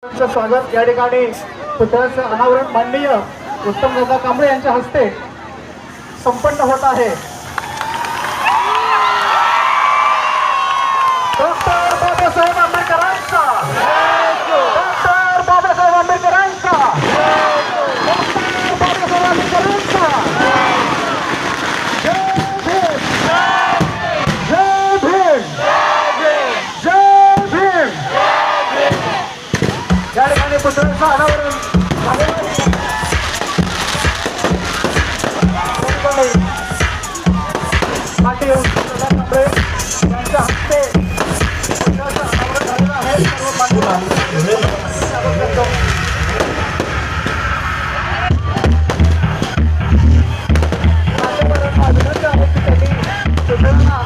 स्वागत या ठिकाणी पुतळ्याचं अनावरण माननीय उत्तमदादा कांबळे यांच्या हस्ते संपन्न होत आहे। डॉक्टर बाबासाहेब आंबेडकरांचा डॉक्टर बाबासाहेब आंबेडकरांचा डॉक्टर बाबासाहेब आंबेडकरांचा जय भीम जय भीम जय भीम। या ठिकाणी पुतळ्याचं अनावरण पाटील उत्तमदादा कांबळे यांच्या हस्ते पुतळ्याचं अनावरण झालेलं आहे। सर्व मान्यवरांना विनंती आहे की त्यांनी पुतळ्याला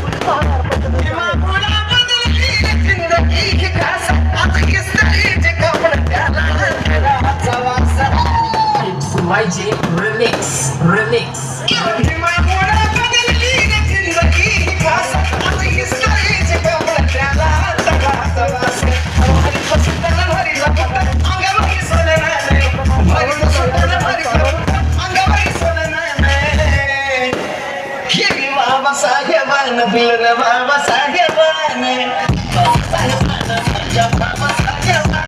पुष्पहार अर्पण remix Babasaheban, Babasaheban,